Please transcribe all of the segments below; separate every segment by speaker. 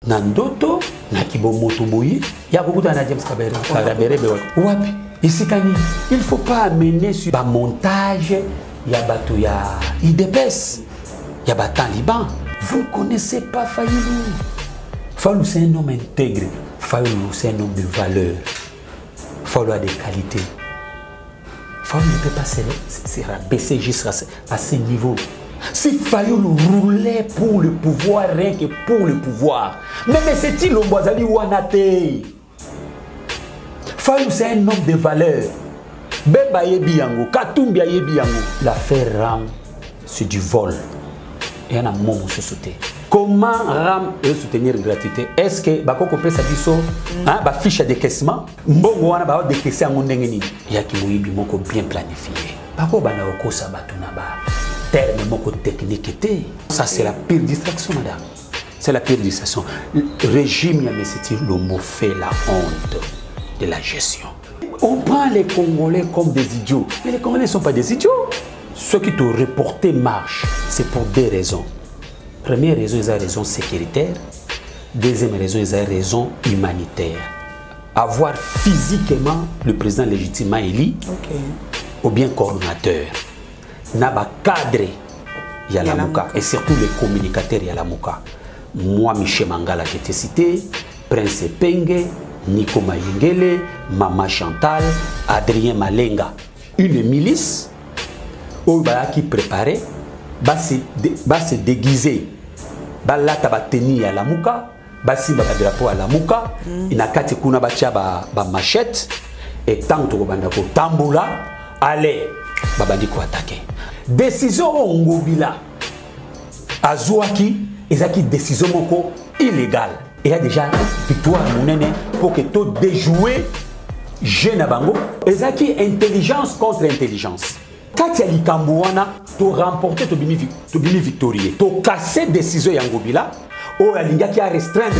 Speaker 1: Nandoto na kibomoto boyi ya kukuta na James Kabere wapi isikani il faut pas amener sur ba montage ya bato ya IDPS ya ba Taliban. Vous connaissez pas Fayulu. Fayulu c'est un homme intègre. Fayulu c'est un homme de valeur. Fayulu a des qualités. Fayulu ne peut pas se rabaisser jusqu'à ce niveau. Si Fayulu roulait pour le pouvoir, rien que pour le pouvoir. Mais c'est-il l'Ombouazali Wanate? Fayulu c'est un homme de valeur. Bemba yebi yango, Katumbi yebi yango. L'affaire Ram, c'est du vol. Et on a mon société. Comment Ram peut soutenir gratuité? Est-ce que Bakoko peut s'abisso, ba fiche de décaissement, mbongo wana ba décaisser en ndengeni. Yaki moyibi moko bien planifié. Bako bana okosa batuna ba. Terme moko technique était. Ça c'est la pire distraction, madame. C'est la pire distraction. Le régime Yamesiti Lombo fait la honte de la gestion. On prend les Congolais comme des idiots. Mais les Congolais ne sont pas des idiots. Ceux qui t'ont reporté marche, c'est pour deux raisons. Première raison, ils ont raison sécuritaire. Deuxième raison, ils ont raison humanitaire. Avoir physiquement le président légitimement élu, ou bien coordonnateur. Naba cadre Yalamuka et surtout les communicateurs Yalamuka. Moi, Michel Mangala, j'ai été cité, Prince Penge, Nico Mayengele, Mama Chantal, Adrien Malenga. Une milice qui préparait, se déguiser, lata ba tenir Yalamuka, simba ba drapeau Yalamuka, inakati kuna bacha ba machette, et tant que banda ko tamboula, allez, babandi ko attaquer. Décision Ngobila Azouaki, ezaki décision moko illégale. Il y a déjà victoire monene pour que tout déjouer jeune abango. Ezaki intelligence contre intelligence. Quand il y a l'Ikambouana, tu remporter tu bini victorieux. Tu casser décision Ngobila, ou alinga qui a restreindre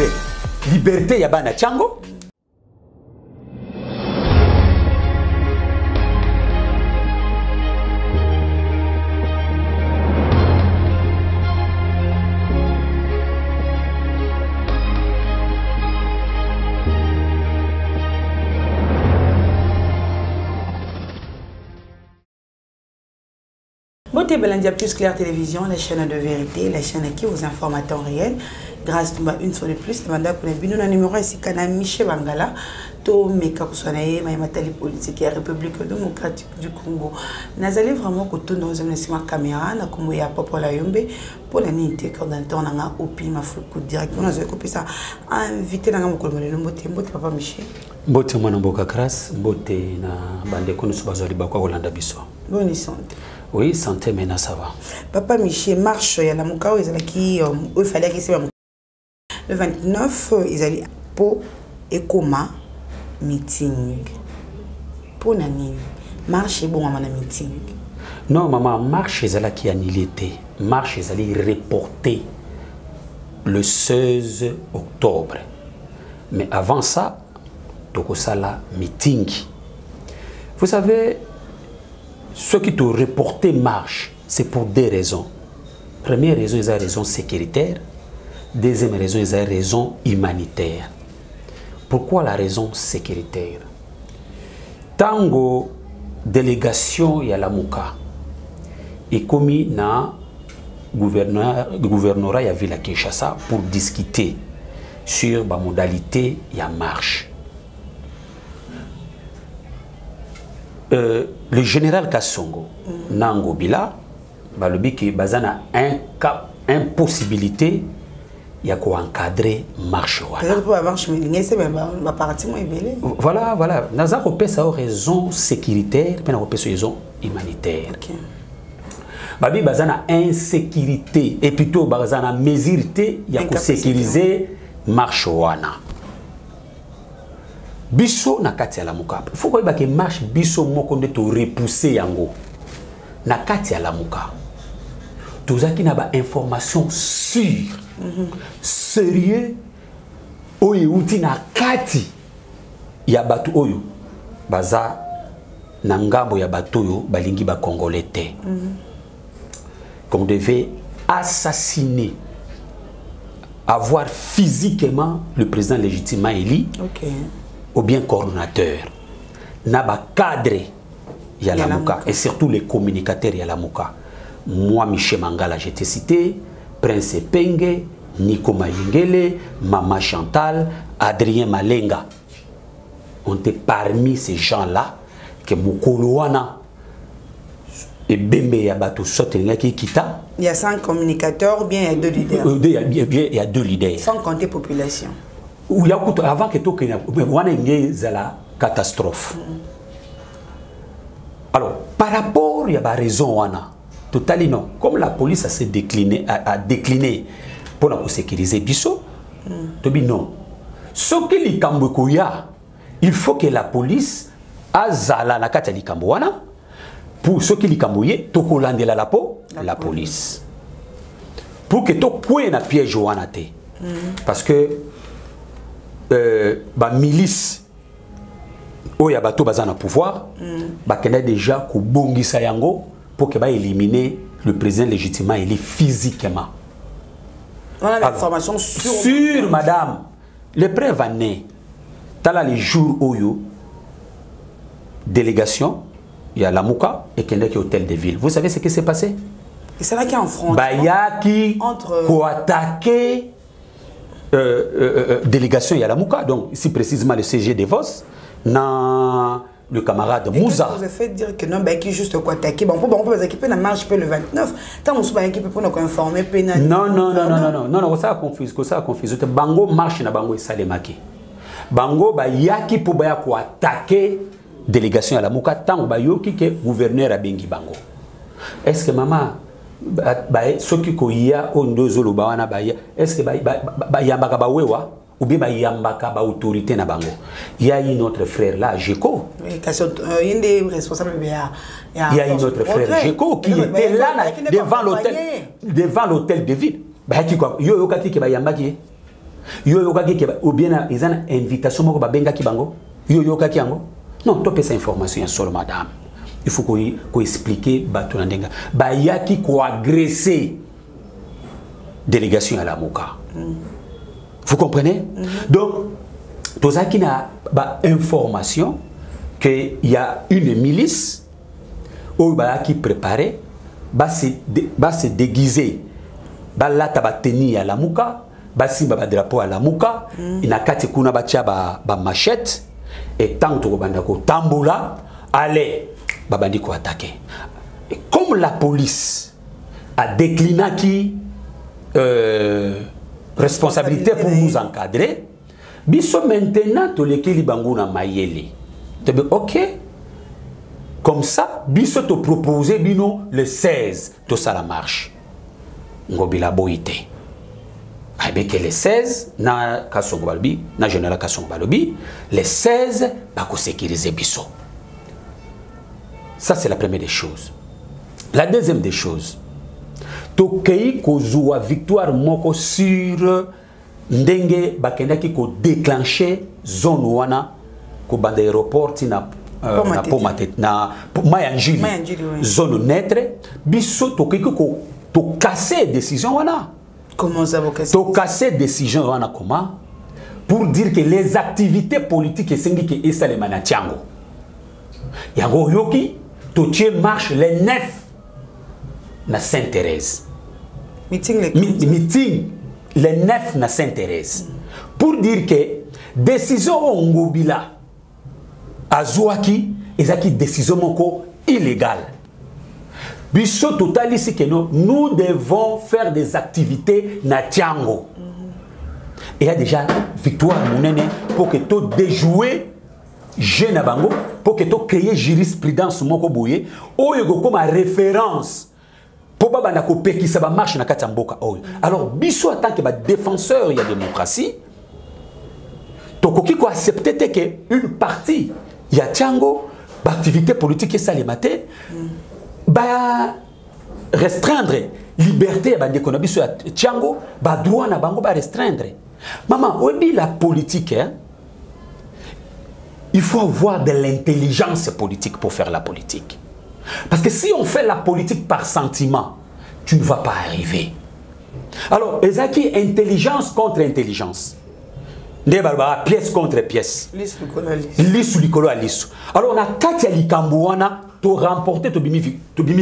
Speaker 1: liberté yabana Tchango.
Speaker 2: Beauté Belandia Plus Claire Télévision, la chaîne de vérité, la chaîne qui vous informe à temps réel. Grâce à une fois de plus, le mandat pour les numéro ici, Kana Michel Bangala, to meka kusanaye, matali politique et République démocratique du Congo. Nous allons vraiment que nous avons une caméra, na comme ya papa la yombe pour la nité quand dans le temps on a opi ma flou directement nous avons copié ça invité dans mon colonel Mbote papa Michel.
Speaker 1: Mbote mwana mboka grâce, Mbote na bande kono subazali bakwa Holanda biso.
Speaker 2: Bonne santé.
Speaker 1: Oui, santé, maintenant ça va.
Speaker 2: Papa Michel marche, il y a la mouka, il fallait qu'il soit le 29, ils allaient pour Ekoma meeting. Pour Nani, marche est bon à mon meeting.
Speaker 1: Non, maman, marche est là qui annulé. Marche est allée reporter le 16 octobre. Mais avant ça, Tokosala meeting. Vous savez, ceux qui t'ont reporté marche, c'est pour deux raisons. Première raison, ils ont raison sécuritaire. Deuxième raison, ils ont raison humanitaire. Pourquoi la raison sécuritaire? Tango délégation Yalamuka est commis dans le gouvernorat de Villa Kinshasa pour discuter sur la modalité de la marche. Le général Kassongo, Nangobila, le but qui bazana impossibilité, il y a quoi encadrer marche. Voilà, voilà. Nous avons raison sécuritaire, mais nous avons raison humanitaire. Babi bazana insécurité et plutôt bazana mesure, il y a quoi sécuriser marche wana. Biso na kati ya lamuka. Faut que marche biso moko nde to repousser yango. Na kati ya lamuka. Tozaki na ba information sûre. Sérieux oyo uti na kati ya batu oyo baza na ngambo ya batu oyo balingi ba congolais te. Qu'on devait assassiner avoir physiquement le président légitimement élu, ou bien coordonnateur. Naba cadre Yalamuka, et surtout les communicateurs Yalamuka. Moi, Michel Mangala, j'ai été cité, Prince Penge, Nico Mayengele, Mama Chantal, Adrien Malenga. On était parmi ces gens-là que Mukoloana et Bembe Yabato Sotenga qui quitta.
Speaker 2: Il y a 5 communicateurs, bien il y a 2 leaders.
Speaker 1: Il y a 2 leaders.
Speaker 2: Sans compter population.
Speaker 1: Avant que tout le la catastrophe. Alors, par rapport, il y a une raison. Totalement non. Comme la police a décliné pour sécuriser Bisso, non. Ce que les Kambokoya, il faut que la police a zala na kata li Kamboana pour ce qui les Kamboye, toko landela la peau, la police. Pour que to point na piège wana te. Parce que ba milice oya bato bazana pouvoir, ba kena déjà ko bongisa yango pour que ba éliminer le président légitimement élu physiquement.
Speaker 2: On a l'information
Speaker 1: sur madame. Les preuves en est. Tala les jours où yo délégation, il y a la Mouka et qu'il y a hôtel de ville. Vous savez ce qui s'est passé?
Speaker 2: Et c'est là qu'il y a un front.
Speaker 1: Il y a qui pour attaquer délégation, il y a la Mouka. Donc ici précisément le CG de Vos, dans le camarade Mouza.
Speaker 2: Vous avez fait dire que non, qui juste quoi attaquer. Bon, on peut équiper la marche le 29. Tant qu'on soit équipé pour nous informer.
Speaker 1: Non, ça a confus, ça a confus. Bango marche na bango salemaki. Bango ba yaki pour ba ko attaquer délégation à la Mouka tant ba yoki que gouverneur a bengi bango. Est-ce que maman ce qui ko ya on deux oloba wana ba est-ce que ba yambaka ba wewa ou bien ba yambaka ba autorité na bango. Il y a une autre frère là, Jeko.
Speaker 2: Oui, il y a des responsables
Speaker 1: il y a une autre frère Jeko qui était là devant l'hôtel de ville. Ba ki quoi yo yo kati ke ba yambaki. Yo yo kaki ke ou bien ils ont invitation moko ba benga ki bango. Yo yo kaki yango. Non, topé cette information seul madame. Il faut qu'on explique bato ndenga. Ba yaki ko agresser délégation à la Mouka. Vous comprenez? Donc, tout ça qui n'a pas information qu'il y a une milice qui préparait, se déguiser, là taba tenir à la Mouka, simba drapeau à la Mouka, il a kati kuna batia ba machette et tant que bandako tambola, allez, babandi ko attaquer. Et comme la police a décliné qui responsabilité pour nous encadrer, biso maintenant to lekeli bango na mayele. OK. Comme ça, biso to proposer bino le 16 to ça la marche. Ngobila boité. Avec le 16 na Kasongo Balobi, na général Kasongo Balobi, le 16 ba ko sécuriser biso. Ça c'est la première des choses. La deuxième des choses, tokei kozua victoire moko sur ndenge bakendaki ko déclencher zone wana ko banda aéroport na na Mayanjili zone neutre biso tokei ko to casser décision wana.
Speaker 2: Comment ça va casser?
Speaker 1: To casser décision wana comment? Pour dire que les activités politiques esengi ke esalema na Tiango. Yango yoki to tie marche les 9 na Sainte-Thérèse. Meeting les 9 na Sainte-Thérèse. Pour dire que décision ngobila azouaki ezaki décision moko illégale. Biso total ici que nous devons faire des activités na Tiango. Et il y a déjà victoire monene pour que tout déjouer jeune bango pour que tout créer jurisprudence moko boye oyo comme référence. Pour que ça marche dans la mboka. Alors, biso en tant que défenseur de la démocratie, tu as accepté qu'une partie, il y a Tiango, l'activité politique et salématé, restreindre la liberté de Tiango, le droit de restreindre. Maman, oui, la politique, il faut avoir de l'intelligence politique pour faire la politique. Parce que si on fait la politique par sentiment, tu ne vas pas arriver. Alors, ezaki intelligence contre intelligence. Pièce contre pièce. Lisu likolo à lisu. Alors, on a Katia Likambouana to remporter to bimi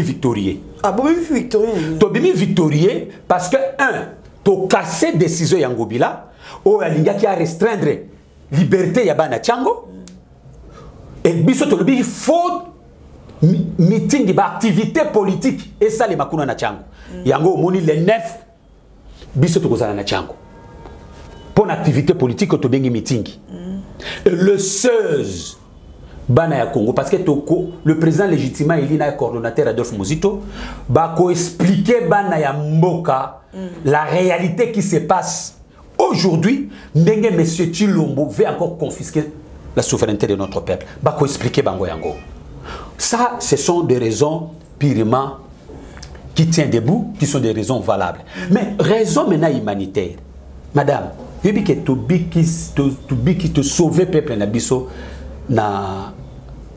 Speaker 1: victorieux.
Speaker 2: Ah, bon, victorieux.
Speaker 1: To bimi victorieux parce que, un, to casser décision Yangobila, ou alinga qui a restreindre liberté Yabana Tchango, et biso to bimi faut meeting, activité politique, et ça les makuna na Tchango. Yango moni le 9, biso to kozala na Tchango. Pour l'activité politique, tu as bien meeting. Le 16, Bana ya Congo, parce que le président légitimement, il est coordonnateur Adolphe Muzito, va expliquer Bana ya Mboka la réalité qui se passe aujourd'hui. Ndenge Monsieur Chilombo veut encore confisquer la souveraineté de notre peuple. Va expliquer Bango Yango. Ça, ce sont des raisons purement qui tiennent debout, qui sont des raisons valables. Mais raison maintenant humanitaire, madame. Tu dis que tu te sauver peuple na biso na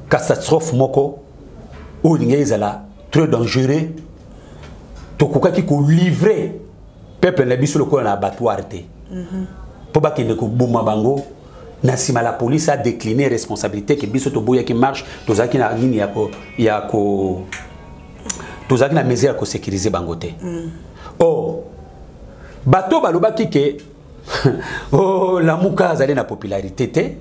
Speaker 1: catastrophe moko ou l'ingézala très dangereux. Tu koka ki ko livrer peuple na biso le na abattoir te. Pour ba kende ko boma bango na sima la police a décliné responsabilité que biso to boya qui marche to zaki na nini ya ko to zaki na mesure ko sécuriser bango te. Oh bato balobaki ke oh, la Mouka a la popularité,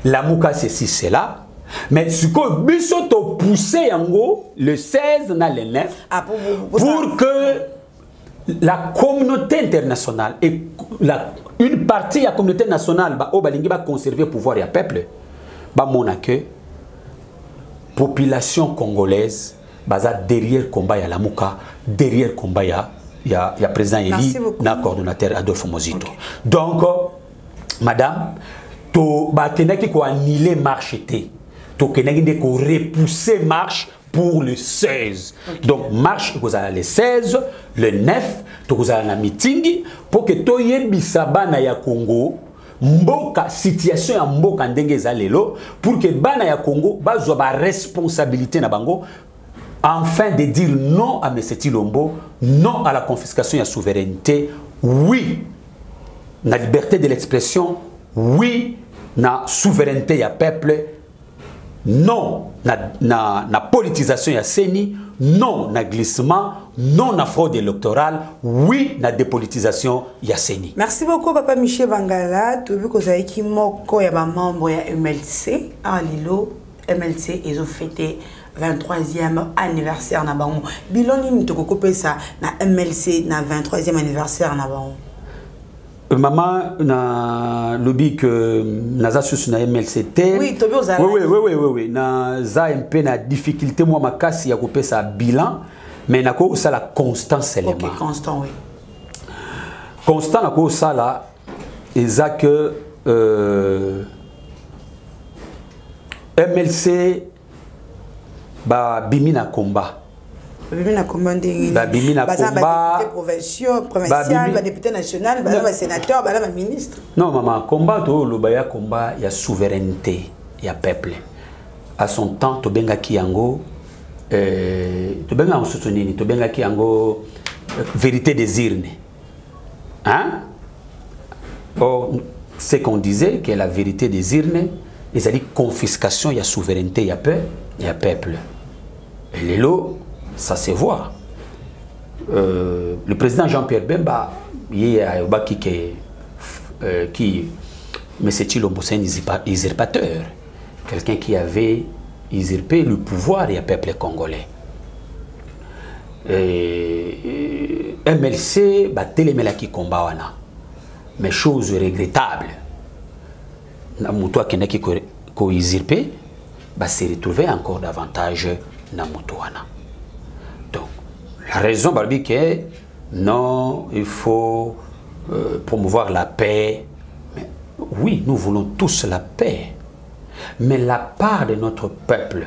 Speaker 1: la Mouka ceci, c'est là. Mais ce que Biso to poussé yango le 16 na le 9 pour que la communauté internationale et une partie de la communauté nationale va conserver le pouvoir du peuple. Ba mona que population congolaise baza derrière combat ya la Mouka, derrière combat il y a président Eli, na coordonnateur Adolphe Muzito. Okay. Donc, madame, to batenaki ko annuler marche té. To kenaki ko repousser marche pour le 16. Okay. Donc, marche vous allez le 16, le 9, to vous allez na meeting pour que to yebisa bana ya Congo mboka situation ya mboka ndenge ezalelo pour que bana ya Congo bazwa ba responsabilité na bango. Enfin de dire non à M. Chilombo, non à la confiscation de la souveraineté, oui à la liberté de l'expression, oui à la souveraineté du peuple, non à la politisation de la CENI, non à glissement, non à fraude électorale, oui à la dépolitisation de la CENI.
Speaker 2: Merci beaucoup, Papa Michel Bangala. Tu as vu que vous avez été membre de MLC. Ah, Lilo, MLC, ils ont fêté 23e anniversaire na bango. Biloni ni to kokope ça na MLC na 23e anniversaire na bango.
Speaker 1: Maman na lobby que naza sus na MLC.
Speaker 2: Oui, to bien
Speaker 1: oui. Na za MP na difficulté moi makasi ya kope ça bilan mais na ko ça la constance élément.
Speaker 2: OK, constant oui.
Speaker 1: Constant na ko ça là exact que MLC ba bimina combat.
Speaker 2: Bimina combat ndenge.
Speaker 1: Ba bimina combat.
Speaker 2: Provincial, ba député national, ba sénateur, ba ministre.
Speaker 1: Non maman, combat to lo baya combat ya souveraineté ya peuple. À son temps to benga kiango to benga en soutenir, to benga kiango vérité des urnes. Hein? Or c'est qu'on disait que la vérité des urnes, c'est-à-dire confiscation ya souveraineté ya peuple. Et les lots, ça se voit. Le président Jean-Pierre Bemba, qui M. Chilombo, c'est un usurpateur. Quelqu'un qui avait usurpé le pouvoir du peuple congolais. MLC, télémela qui combat wana. Mais chose regrettable. Namoutoua qui n'a qu'au usurpé, se retrouver encore davantage dans Moutouana. Donc, la raison, Barbie, que non, il faut promouvoir la paix. Mais, oui, nous voulons tous la paix. Mais la part de notre peuple,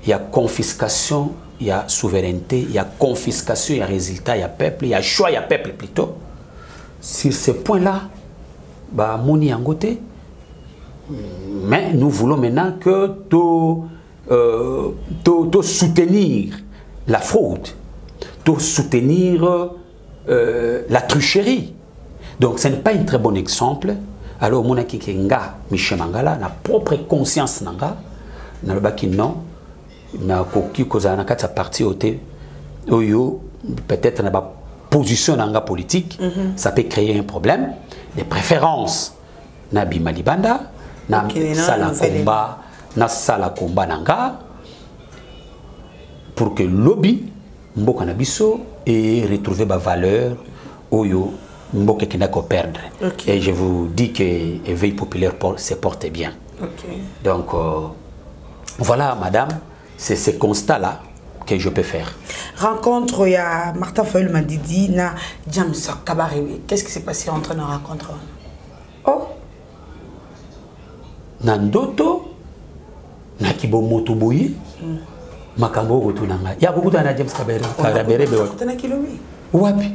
Speaker 1: il y a confiscation, il y a souveraineté, il y a confiscation, il y a résultat, il y a peuple, il y a choix, il y a peuple plutôt. Sur ce point-là, bah, Moni Angoté. Mais nous voulons maintenant que soutenir la fraude, soutenir la tricherie. Donc ce n'est pas un très bon exemple. Alors mon aki kenga Michel Mangala na propre conscience nanga na le baki non na koki koza na kata parti oté oyo peut-être na ba position nanga politique ça peut créer un problème des préférences na bimalibanda na sala combat nanga pour que lobby mboka na biso et retrouver ba valeur oyo mboka qui n'a qu'à perdre. Et je vous dis que l'éveil populaire se porte bien. Donc voilà madame, c'est ce constat là que je peux faire.
Speaker 2: Rencontre, il y a Martin Fayulu Madidi na James Kabarebe. Qu'est-ce qui s'est passé entre nos rencontres?
Speaker 1: Oh Nandoto na kibomoto boyi makambo kotunanga ya kokuta na James Kabarebe
Speaker 2: tana kilomi
Speaker 1: wapi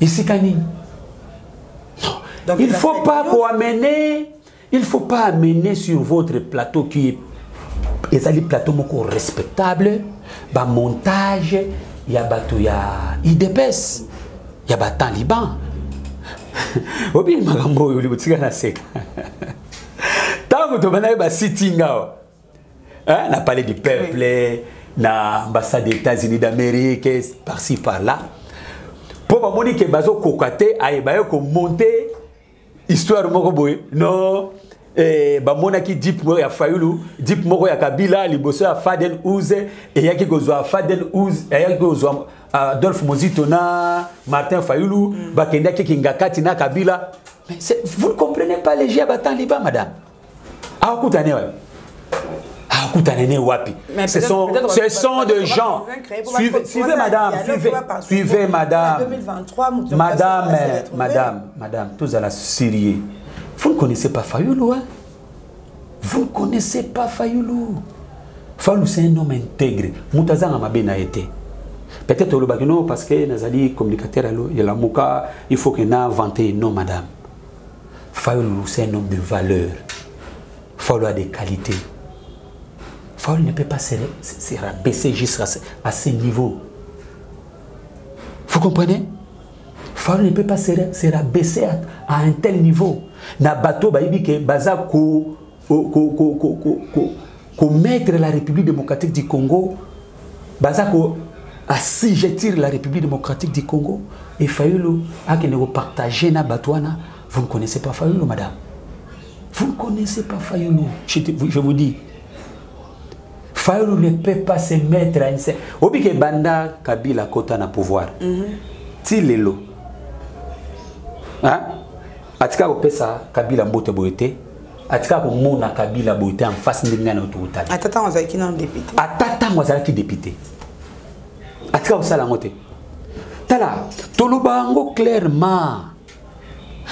Speaker 1: ici kanini. Donc, il ne faut pas amener sur votre plateau qui est un plateau respectable, bah montage, il y a bateau, il y a IDPS, il y a Taliban. Obi magambo yuli butika na seka. Tango to bana ba sitting hein, na parlé du peuple, na ambassade des États-Unis d'Amérique par-ci par-là. Pour pas moni que bazo kokate ay ba ko monter histoire moko boy non ba mona ki Dip mo ya Fayulu Dip moko ya Kabila liboso ya Faden Ouze et ya ki kozwa Faden Ouze et ya ki kozwa Adolphe Mozito na Martin Fayulu ba kenda ki ngakati na Kabila. Mais vous ne comprenez pas les gens battant liban madame. Ah kutane wa ce sont des gens. Suivez madame. Madame, tous à la Syrie. Vous ne connaissez pas Fayulu, hein? Vous ne connaissez pas Fayulu. Fayulu, c'est un homme intégré. Moutazan a été. Peut-être au Bagno, parce que Nazali, communicateur, il faut qu'il ait inventé un nom, madame. Fayulu, c'est un homme de valeur. Fayulu a des qualités. Fayulu ne peut pas se rabaisser jusqu'à ce niveau. Vous comprenez? Fayulu ne peut pas se rabaisser à un tel niveau. Na bateau baïbi que baza ko mettre la République démocratique du Congo, baza ko assujettir la République démocratique du Congo. Et Fayulu a que nous partager na batouana. Vous ne connaissez pas Fayulu, madame. Vous ne connaissez pas Fayulu. Je vous dis. Fayulu ne peut pas se mettre à une scène. Obi ke banda Kabila kota na pouvoir. Tilelo. Hein? Atika opesa Kabila mbote boyete. Atika ko mona Kabila boyete en face ndinga na otutali.
Speaker 2: Atata wazaki na député.
Speaker 1: Atata wazaki député. Atika osala ngote. Tala, tolobango clairement.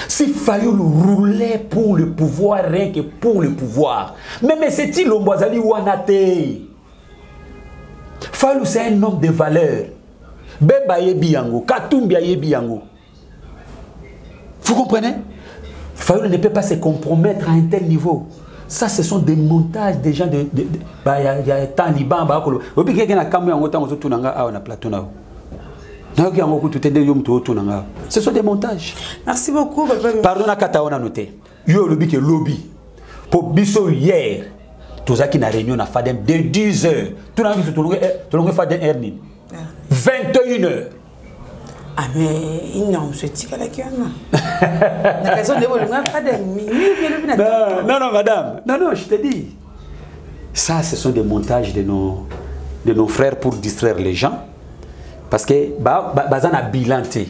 Speaker 1: Si Fayulu roulait pour le pouvoir, rien que pour le pouvoir. Même c'est-il l'Ombazali Wanate. Fayulu, c'est un homme de valeur. Beba yebiyango, Katumbia yebiyango. Vous comprenez? Fayulu ne peut pas se compromettre à un tel niveau. Ça, ce sont des montages des gens de y a Taliban, ce sont des montages.
Speaker 2: Merci beaucoup.
Speaker 1: Pardon, on a noté. Yo lobby que lobby. Pour biso hier, tous qui na réunion na Fadem de 10 heures. Tout le monde Fadem Ernin. 21 heures.
Speaker 2: Ah mais il n'a pas la
Speaker 1: non, madame. Non, je te dis. Ça, ce sont des montages de nos frères pour distraire les gens. Parce que bazan a bilanté.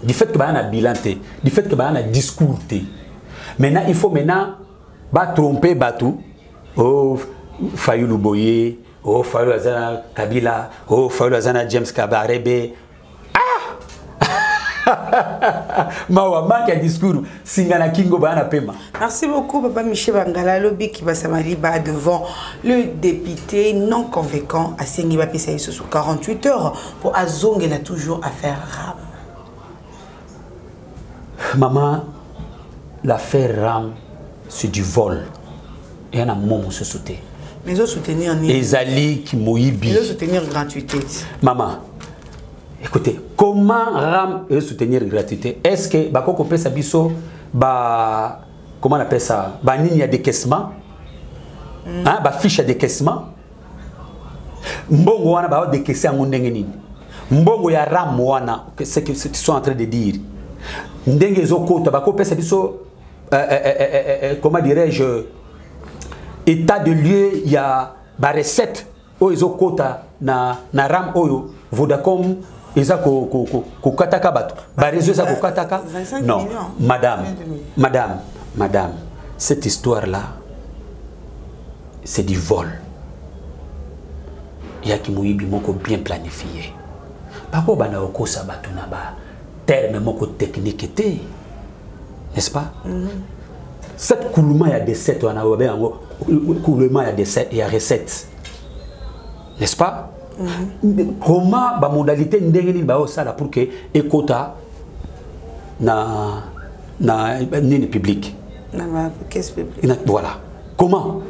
Speaker 1: Du fait que bazan a bilanté, du fait que bazan a discourté. Maintenant, il faut tromper Batou. Oh, Fayulu Boye, oh, Fayulu Azana Kabila, oh, Fayulu Azana James Kabarebe.
Speaker 2: Merci beaucoup, Papa Michel Bangala, lobby qui va s'amaliba devant le député non convaincant à Sengiba Pessaï sous 48 heures pour Azong, elle a toujours affaire RAM.
Speaker 1: Maman, l'affaire RAM, c'est du vol. Et on a moment se sauter.
Speaker 2: Mais ils soutenir
Speaker 1: Ezali qui Moïbi.
Speaker 2: Ils soutenir gratuité.
Speaker 1: Maman. Écoutez, comment RAM soutenir la gratuité? Est-ce que Bako Pesa Biso, comment on appelle ça? Il y a décaissement, fiche à décaissement. Mbongo wana ba décaisser en ndenge Mbongo ya RAM wana, c'est ce qu'ils sont en train de dire. Ndenge zokota Bako Pesa Biso, comment dirais-je, état de lieu, il y a ba recette o ezokota na RAM oyo Vodacom. Eza ko kataka bato ba réseau eza ko kataka non madame cette histoire là c'est du vol. Il y a qui moyibi moko bien planifié bako bana okosa bato na ba terme moko technique té, n'est-ce pas? Cette coulement ya décès wana obe yango coulement ya décès ya recette, n'est-ce pas? Comment la modalité ndengeni ba osala pour que ekota na nini public na caisse publique voilà comment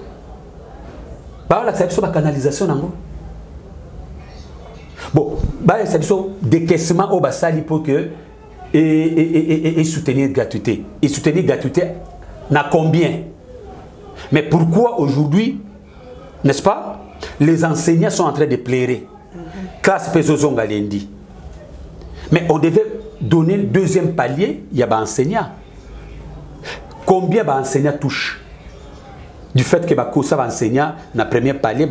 Speaker 1: ba la ça ba canalisation nango bon ba ça décaissement au basali pour que et soutenir gratuité na combien? Mais pourquoi aujourd'hui, n'est-ce pas, les enseignants sont en train de pleurer. Classe Pesozonga lundi. Mais on devait donner le deuxième palier, il y a des enseignants. Combien d'enseignants touchent? Du fait que les enseignants, dans le premier palier,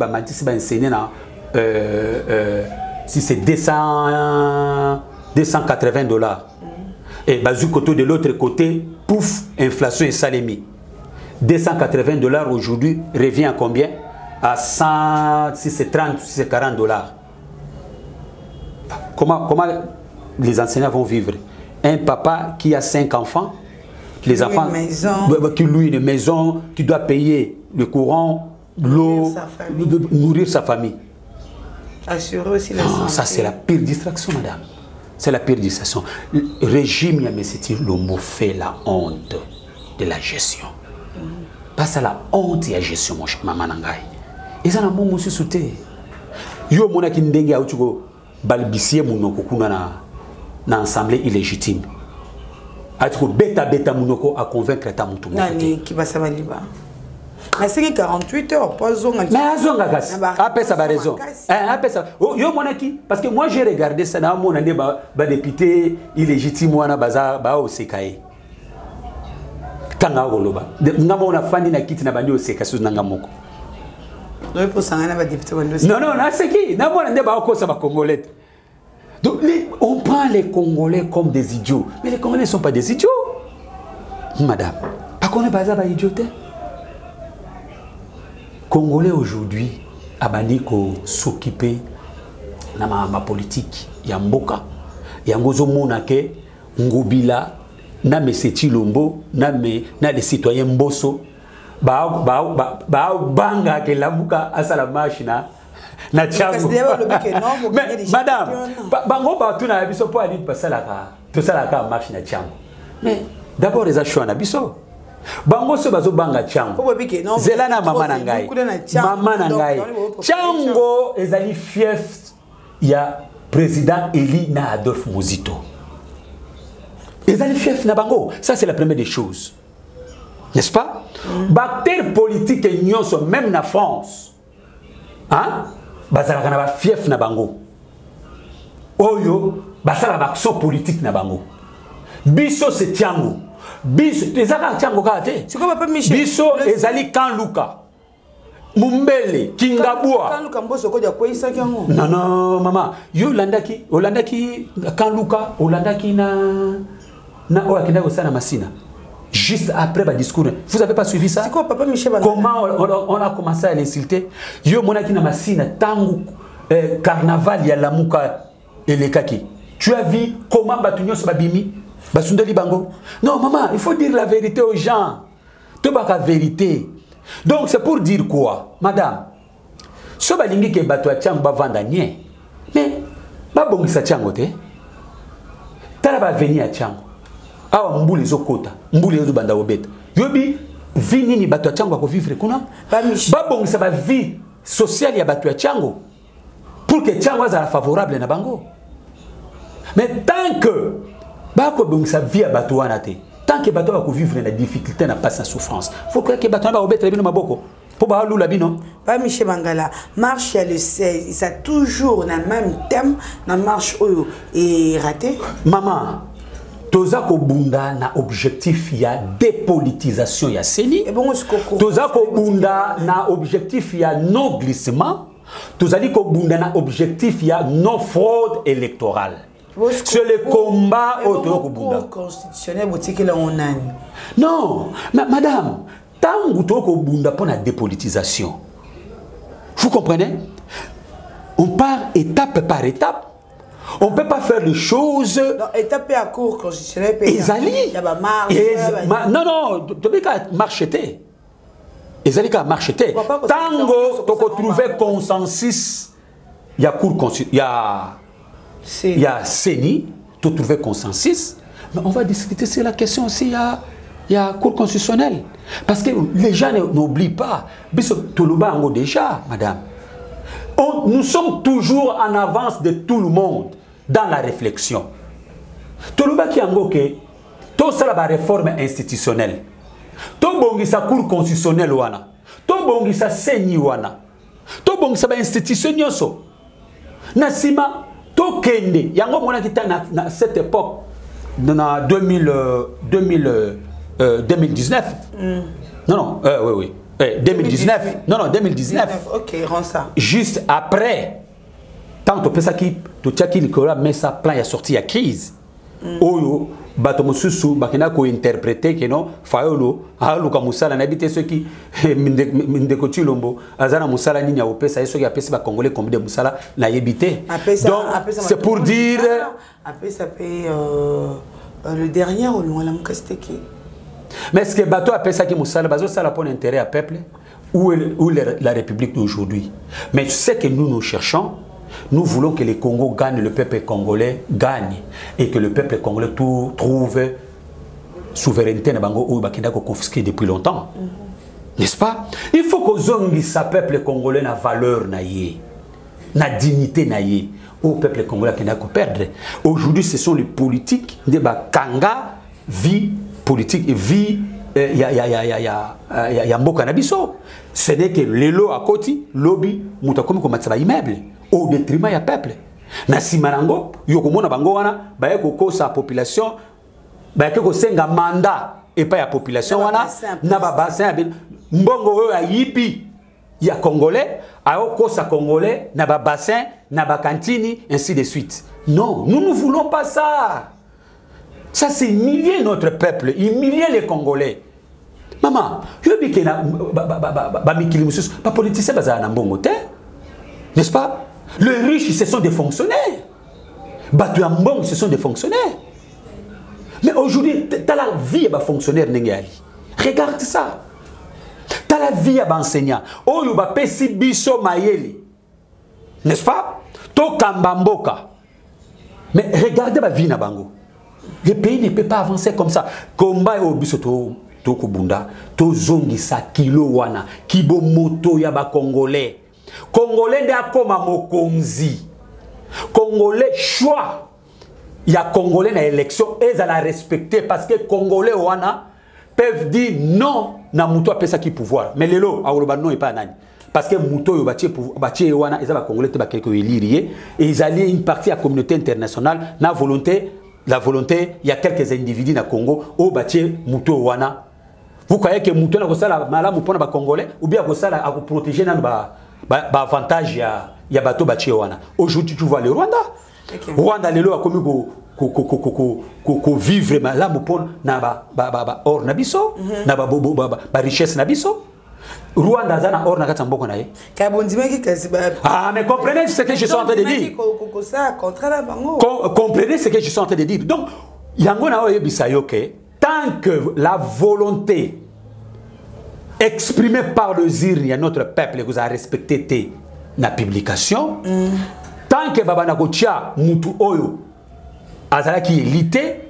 Speaker 1: si c'est 280 $. Et du côté de l'autre côté, pouf, inflation et salémi. 280 $ aujourd'hui revient à combien? À 100, si c'est 30, si c'est 40 $. Comment les enseignants vont vivre? Un papa qui a 5 enfants, les enfants qui loue une maison, qui doit payer le courant, l'eau, nourrir sa famille.
Speaker 2: Assurer aussi la santé.
Speaker 1: Ça c'est la pire distraction, madame. C'est la pire distraction. Le régime Yameseti Lombo fait la honte de la gestion. Pas ça la honte de la gestion, mon cher maman Nangai. Et ça n'a pas de souci. Yo mona ki ndenge ya utuko balbisier munoko kuna na assemblée illégitime. Atuko beta munoko à convaincre ta mutu.
Speaker 2: Nani ki basa baliba. Mais c'est 48 heures pas zonga.
Speaker 1: Mais azonga kasi. Après ça ba raison. Après ça yo mona ki parce que moi j'ai regardé ça na mona ne ba député illégitime wana baza ba osekaye. Tanga goloba. Ngamo na fandi na kiti na bandi oseka suzu nanga moko.
Speaker 2: Non, non,
Speaker 1: c'est qui? Donc, on prend les Congolais comme des idiots. Mais les Congolais ne sont pas des idiots. Madame, pas qu'on est pas des idiots. Congolais aujourd'hui, abani ko s'occuper na ma politique. Yamboka, yangozo monake, ngobila, na Meseti Lombo, na les citoyens Mbosso. Banga ke lamuka asala machina na chango. Mais madame, bango ba tuna biso po ali pasalaka. To salaka machina chango. Mais d'abord les achwa na biso. Bango so bazo banga chango. Zelana mama na ngai. Mama na ngai. Chango ezali fief ya président Eli na Adolphe Muzito. Ezali fief na bango. Ça c'est la première des choses. N'est-ce pas? Bactères politiques et nyonso même na France. Hein? Bazalaka na ba fief na bango. Oyo basala ba action politique na bango. Biso c'est tiango. Biso ezaka tiango kate.
Speaker 2: C'est quoi papa Michel?
Speaker 1: Biso ezali kan Luka. Mumbele Kingabua.
Speaker 2: Kan Luka mboso ko dia ko isa kiango.
Speaker 1: Non maman, yo Holandaki kan Luka, Holandaki na oakenda ko sana masina. Juste après le discours. Vous n'avez pas suivi ça?
Speaker 2: C'est quoi, papa Michel?
Speaker 1: Comment on a commencé à l'insulter? Yo monaki na masina tangu carnaval ya lamuka elekaki. Tu as vu comment batunyo so babimi? Basundeli bango? Non maman, il faut dire la vérité aux gens. Tout la vérité. Donc c'est pour dire quoi? Madame, so balingi ke bato ya tiango ba vanda nie. Mais ba bongisa tiango te. Tala ba venir à tiango. Awa mbuli zokota mbuli ezo banda obeta yobi vini ni bato ya chango ko vivre kuna ba bongisa ba vie sociale ya bato ya chango pour que chango azala favorable na bango Mais tant que ça vie à bateau tant que bateau va vivre la difficulté, n'a pas sa souffrance. Il faut que bateau va obéir bien maboko. Pour ba lula bino.
Speaker 2: Pas Michel Bangala. Marche le 16, ça toujours dans le même thème, dans marche oyo et raté.
Speaker 1: Maman, toza ko bunda na objectif ya dépolitisation ya seni.
Speaker 2: Et bon
Speaker 1: toza ko bunda na objectif ya non glissement. Toza dit ko bunda na objectif ya non fraude électorale. C'est le combat autour du Bunda.
Speaker 2: Constitutionnel,
Speaker 1: non, madame, tant que tu Bunda pour la dépolitisation, vous comprenez? On part étape par étape. On ne peut pas faire les choses.
Speaker 2: Non, étape à court constitutionnel.
Speaker 1: Non, tu peux pas marcher. Ils allaient marcher. Tant que tu trouves consensus, il y a court constitutionnel. Il y a CENI, tu trouves consensus, mais on va discuter sur la question aussi, il y a cour constitutionnelle. Parce que les gens n'oublient pas, Toluba en déjà, madame. Nous sommes toujours en avance de tout le monde dans la réflexion. Toluba qui en que tout ça la réforme institutionnelle. Tout bongi sa cour constitutionnelle wana. Tout bongi sa CENI wana. Tout bongi sa institution nyoso. Nasima Tokende, yango mona kita na cette époque, dans 2019. Non, oui. 2019. Non, 2019.
Speaker 2: Ok, rends ça.
Speaker 1: Juste après, tant que ça qui, tout ça qui met sa plan, il a sorti la crise. Oyo, batomosusu, bakina ko interpréter que non, faolo, alu ka musala n'habite ceux qui mindeko chilombo, azana musala nini ya opesa, ceux qui appellent ba congolais comme des musala na yebité. Donc c'est pour dire
Speaker 2: après ça paye le dernier au loin la mukasteki.
Speaker 1: Mais est-ce que bateau appelle ça qui musala bazo ça la pour intérêt à peuple ou la République d'aujourd'hui. Mais ce que nous cherchons. Nous voulons que les Congo gagnent, le peuple congolais gagne et que le peuple congolais trouve souveraineté na bango ou bakenda ko confisquer depuis longtemps. N'est-ce pas? Il faut que zongi sa peuple congolais na valeur na yé, na dignité na yé. Au peuple congolais qui n'a qu'à perdre. Aujourd'hui, ce sont les politiques de bakanga vie politique et vie ya mboka na biso. Ce n'est que lelo à côté lobby mutakomi ko matsa immeuble. Au détriment du peuple. Na simanango, yokomona bango wana, baye ko sa population, baye ko senga mandat et pas la population wana, na ba bassin mbongo oyo ayibi ya congolais, ayo ko sa congolais na ba bassin, na ba cantine ainsi de suite. Non, nous ne voulons pas ça. Ça c'est humilier notre peuple, humilier les Congolais. Maman, yo bi ke na ba mikili mususu, ba politicien bazana na mbongo te. N'est-ce pas? Les riches, ce sont des fonctionnaires. Batuambong, ce sont des fonctionnaires. Mais aujourd'hui, tu as la vie à fonctionnaire. Regarde ça. Tu as la vie à enseignant. Oh, tu as pesi biso mayeli. N'est-ce pas? To kambamboka. Mais regardez ma vie na bango. Le pays ne peut pas avancer comme ça. Combat au biso to kubunda. To zongi sa kilo wana. Kibo moto ya ba Congolais. Congolais nda koma mokonzi. Congolais choix. Il y a Congolais dans l'élection et ça la respecter parce que Congolais wana peuvent dire non na muto a pesa ki pouvoir. Mais lelo awoloba non et pas nani. Parce que muto yo batie wana ils va Congolais te ba quelque élirier et ils allaient une partie à la communauté internationale na volonté la volonté il y a quelques individus na Congo au batie muto wana. Vous croyez que muto na ko sala malamu pona ba Congolais ou bien ko sala a protéger na ba avantage ya bateau batie wana. Aujourd'hui tu vois le Rwanda. Okay. Rwanda lelo a commis ko vivre malamu pona na ba or na biso na ba richesse na biso. Rwanda zana or na kata mboko na ye. Ah mais comprenez ce que je suis en train de dire. Comprenez ce que je suis en train de dire. Donc yango na oye bisayo ke tant que la volonté exprimée par le ZIRNI à notre peuple que vous avez respecté na publication, tant que baba na kotia mutu oyo azala ki élité,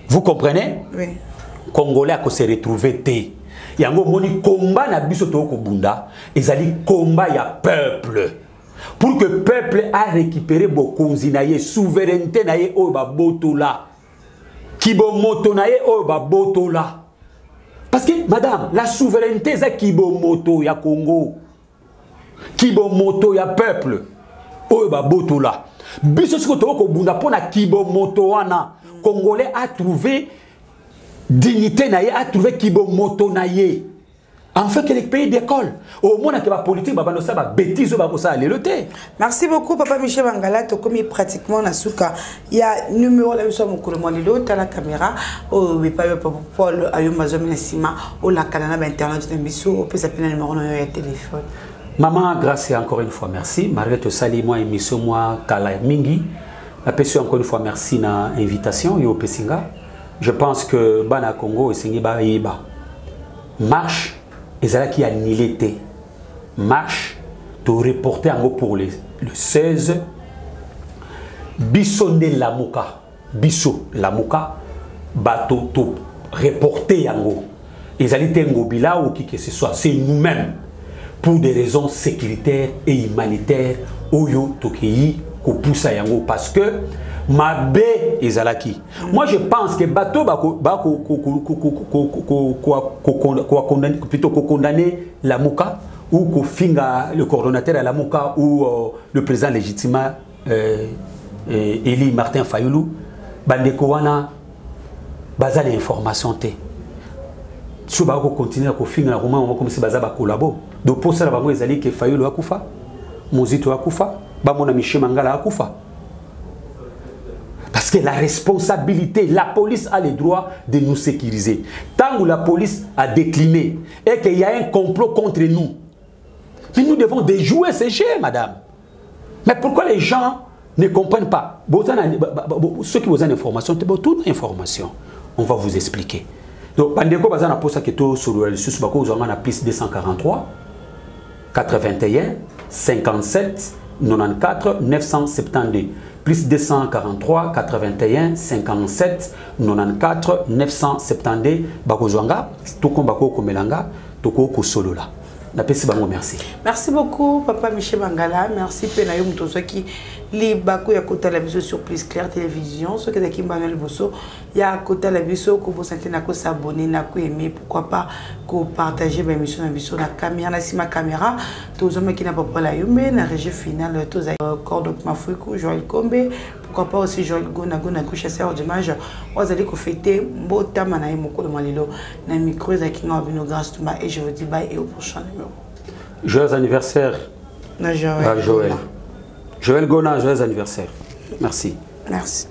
Speaker 1: vous comprenez? Oui. Congolais a se retrouver té. Yango moni combat na biso to ko bunda, ezali combat ya peuple. pour que le peuple a récupéré bokonzi na ye souveraineté na ye oyo babotola kibomoto na ye oyo babotola. Parce que madame, la souveraineté c'est kibomoto ya Congo, kibomoto ya peuple oyo babotola. Biso siko toko bunda pona kibomoto wana Congolais a trouvé dignité na ye, a trouvé kibomoto na ye. En fait, que les pays d'école, au moins, que la politique, ça bêtise, ça
Speaker 2: merci beaucoup, Papa Michel Bangala. Tu comme pratiquement na souka. Il y a numéro là, nous sommes au Moulilo, tu as la caméra, au Paul Ayumazom Nassima, au la Canada Internet de Bissou, au peut s'appeler le numéro de téléphone.
Speaker 1: Maman, grâce et encore une fois, merci. Marguerite Sali, moi, émission, moi, Kala Mingi. La personne, encore une fois, merci na invitation, Yo Pessinga. Je pense que Bana Congo et Sengiba Yiba marche. Et c'est là qui a nilité. Marche, de reporter en gros pour le 16. Bissonné Lamouka. Bisso Lamouka. Bateau, to reporter en gros. Et ça été un gobila ou qui que ce soit. C'est nous-mêmes. Pour des raisons sécuritaires et humanitaires. Oyo Tokeyi, ko pousse à yango. Parce que Mabe ezalaki. Moi je pense que bateau plutôt condamner la Mouka ou qu'on finga le coordonnateur à la Mouka ou le président légitimement Eli Martin Fayoulou bandeko wana baza l'information té. Si on continue à finga roman on va commencer baza ba collabo. Donc pour ça la bango ezali que Fayoulou akufa, Mozito akufa, ba mona Michel Mangala akufa. Parce que la responsabilité, la police a le droit de nous sécuriser. Tant que la police a décliné et qu'il y a un complot contre nous, mais nous devons déjouer ces jeux, madame. Mais pourquoi les gens ne comprennent pas? Ceux qui vous ont l'information, toute information, on va vous expliquer. Donc, Bandeko Bazana pour ça que tout sur le sous vous avez la piste 243 81 57 94 972. Plus 243 81 57 94 972 bakozwanga tout comme bako komelanga toko ko solo là. Merci.
Speaker 2: Merci beaucoup, Papa Michel Bangala. Merci, Penayum, tous ceux qui li bako ya kota la biso sur Plus Clair Télévision. Ceux qui sont Manuel Bosso, ya kota la biso, ko bo santé na ko s'abonner, na ko aimer, pourquoi pas ko partager ma émission na biso na caméra, na sima caméra. Tous hommes qui n'a pas la yumé, na régie finale, tous Cordok Mafouikou, Joël Kombe, pourquoi pas aussi Joël Gona chasseur d'image. On va aller fêter Mbota Manaï Moko de Malilo, na micro Zakinga Abino grâce tout et je vous dis bye et au prochain numéro.
Speaker 1: Joyeux anniversaire à Joël. Joël Gona, joyeux anniversaire. Merci.
Speaker 2: Merci.